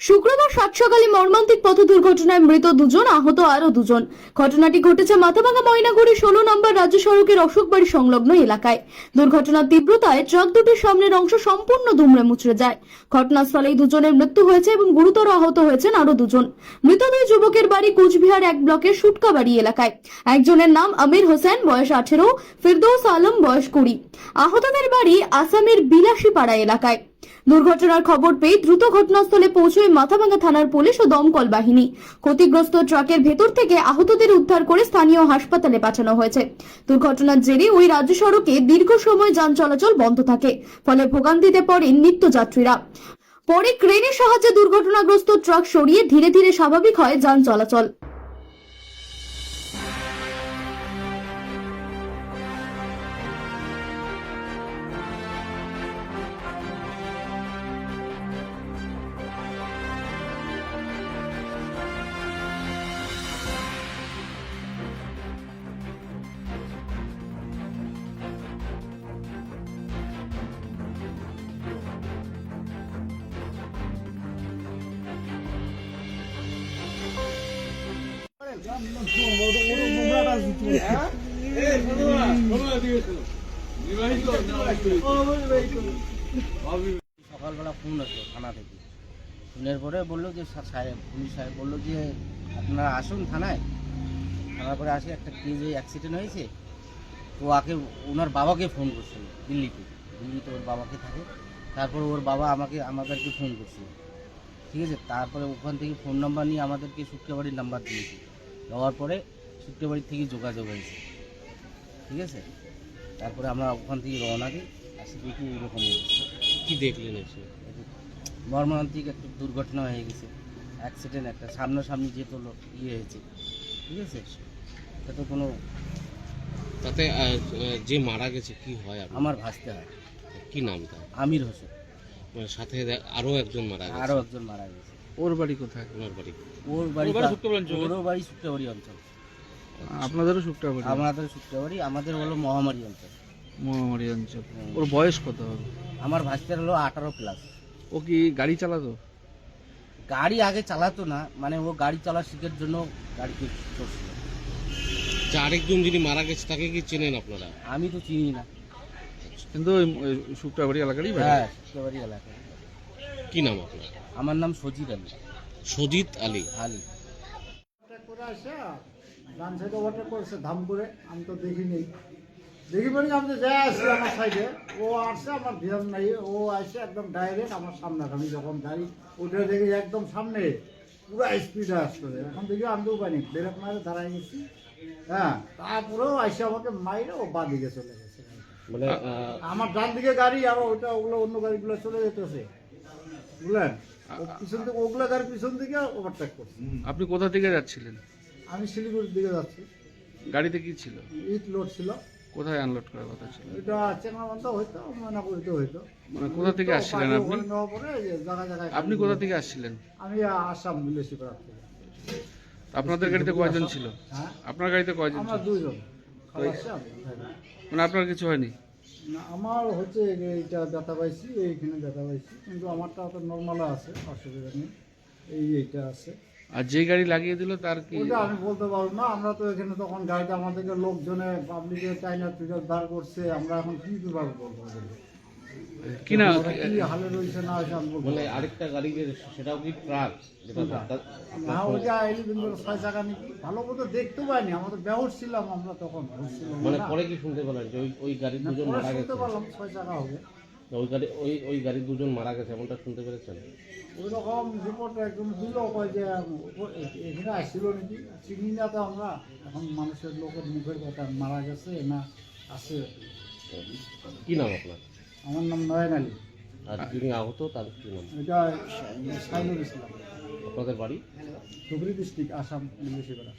শুক্রবার সাত সকালে মর্মান্তিক পথ দুর্ঘটনায় মৃত দুজন, আহত আরো দুজন। ঘটনাটি ঘটেছে মাথাভাঙ্গা ময়নাগুড়ি 16 নম্বর রাজ্য সড়কের অশোকবাড়ি সংলগ্ন এলাকায়। দুর্ঘটনার তীব্রতায় ট্রাক দুটির সামনের অংশ সম্পূর্ণ দুমড়ে মুচড়ে যায়। ঘটনাস্থলেই দুজনের মৃত্যু হয়েছে এবং গুরুতর আহত হয়েছেন আরো দুজন। মৃত দুই যুবকের বাড়ি কুচবিহার 1 ব্লকের সুটকাবাড়ি এলাকায়। একজনের নাম আমির হোসেন, বয়স 18, ফিরদৌস আলম, বয়স 20। আহতদের বাড়ি আসামের বিলাসীপাড়া এলাকায়। দুর্ঘটনার খবর পেয়ে দ্রুত ঘটনাস্থলে পৌঁছয় মাথাভাঙ্গা থানার পুলিশ ও দমকল বাহিনী। ক্ষতিগ্রস্ত ট্রাকের ভেতর থেকে আহতদের উদ্ধার করে স্থানীয় হাসপাতালে পাঠানো হয়েছে। দুর্ঘটনার জেরে ওই রাজ্য সড়কে দীর্ঘ সময় যান চলাচল বন্ধ থাকে, ফলে ভোগান্তিতে পড়েন নিত্যযাত্রীরা। পরে ক্রেনের সাহায্যে দুর্ঘটনাগ্রস্ত ট্রাক সরিয়ে ধীরে ধীরে স্বাভাবিক হয় যান চলাচল। সকালবেলা ফোন আসলো থানা থেকে। ফোনের পরে বললো যে পুলিশ সাহেব বললো যে আপনারা আসুন থানায়। থানার পরে আসে একটা কেজে অ্যাক্সিডেন্ট হয়েছে, তো ওনার বাবাকে ফোন করছিল দিল্লিতে ওর বাবাকে থাকে। তারপর ওর বাবা আমাদেরকে ফোন করছিল, ঠিক আছে। তারপরে ওখান থেকে ফোন নাম্বার নিয়ে আমাদেরকে সুটকাবাড়ির নাম্বার দিয়েছে। দেওয়ার পরে সুটকাবাড়ির থেকে যোগাযোগ হয়েছে, ঠিক আছে। তারপরে আমরা ওখান থেকে রওনা দিই, আসি দেখি এরকম কি দেখলেন এসে? মর্মান্তিক একটা দুর্ঘটনা হয়ে গেছে, অ্যাক্সিডেন্ট একটা সামনাসামনি যেহেতু হয়েছে, ঠিক আছে। তো কোনো তাতে যে মারা গেছে কি হয়? আমার ভাসতে হয়। কি নাম তার? আমির হোসেন। মানে সাথে আরো একজন মারা গেছে? আরো একজন মারা গেছে। ওর বাড়ি কোথায়? ওনার বাড়ি? ওর বাড়ি শুক্রবাড়ি অঞ্চল। আপনাদেরও শুক্রবাড়ি? আমাদের শুক্রবাড়ি, আমাদের হলো মহামারী অঞ্চল। মহামারী অঞ্চল। ওর বয়স কত হবে? আমার ভাসতের হলো 18+। ও কি গাড়ি চালাতো? গাড়ি আগে চালাতো না, মানে ও গাড়ি চালা শেখার জন্য গাড়িতে চড়ছিল। আরেকজন যিনি মারা গেছে তাকে কি চেনেন আপনারা? আমি তো চিনি না, কিন্তু ওই শুক্রবাড়ি এলাকারই বাড়ি? হ্যাঁ, শুক্রবাড়ি এলাকায়। কি নাম আপনার? আমার নাম সজিদ আলী। সজিত আলী। করে আসে ডান সাইডে ওভারটেক করেছে ধাম করে, আমি তো দেখিনি। দেখি মানে আমি তো যাই আসছি আমার সাইডে, ও আসছে আমার ধ্যান নাই, ও আসছে একদম ডাইরেক্ট আমার সামনে। আমি যখন গাড়ি উঠে দেখি একদম সামনে পুরো স্পিডে আসছে। এখন দেখি আমি তো পাইনি, ব্রেক মারে দাঁড়াই গেছি। হ্যাঁ, তারপরেও আসছে আমাকে মাইরে ও বাঁ দিকে চলে গেছে। মানে আমার ডান দিকে গাড়ি আর ওগুলো অন্য গাড়িগুলো চলে যেতেছে, বুঝলেন। পিছন থেকে ওগুলো গাড়ি পিছন দিকে ওভারটেক করছে। আপনি কোথা থেকে যাচ্ছিলেন? আমি শিলিগুড়ির দিকে যাচ্ছি। গাড়িতে কি ছিল? ইট লোড ছিল। কোথায় আনলোড করার কথা ছিল? এটা চেঙ্গাবন্ধ হইতো, ময়নাগুড়িতে হইতো। মানে কোথা থেকে আসছিলেন আপনি? ওখানে নেওয়ার পরে এই যে জায়গায় জায়গায় আপনি কোথা থেকে আসছিলেন? আমি আসাম বিলাসীপাড়া থেকে। আপনাদের গাড়িতে কয়জন ছিল? হ্যাঁ, আপনার গাড়িতে কয়জন আমরা ছিল? 2 জন। খালাসি আমি driver। মানে আপনার কিছু হয়নি? না, আমার হচ্ছে এইটা ব্যথা পাইছি, এইখানে ব্যথা পাইছি, কিন্তু আমারটা তো নর্মাল আছে, অসুবিধা নেই। এইটা আছে। আর যে গাড়ি লাগিয়ে দিল তার কি? ওটা আমি বলতে পারবো না। আমরা তো এখানে তখন গাড়িটা আমাদেরকে লোকজনে পাবলিকে চাইনা টুইটার বার করছে, আমরা এখন কি বিভাগ বলবো কি না? কি হালে রয়েছে না হয়েছে আমি বলবো মানে আরেকটা গাড়ি সেটাও কি ট্রাক? না, ওইটা এলি কিন্তু 6 চাকা নাকি, ভালো মতো দেখতে পাইনি, আমাদের ব্যবহার ছিলাম আমরা তখন। মানে পরে কি শুনতে পেলেন যে ওই গাড়ির দুজন মারা গেছে? শুনতে পারলাম 6 চাকা হবে। ওই গাড়ির দুজন মারা গেছে এমনটা শুনতে পেরেছেন? ওই রকম রিপোর্ট একদম দিল, কয় যে এখানে আসছিল নাকি, চিনি না তো আমরা। এখন মানুষের লোকের মুখের কথা, মারা গেছে না আছে। কি নাম আপনার? আমার নাম নয়ন আলী। আর যিনি আহত তার কি নাম? এটা সাইনুল ইসলাম। আপনাদের বাড়ি? ধুবড়ী ডিস্ট্রিক্ট, আসাম, বিলাসীপাড়া।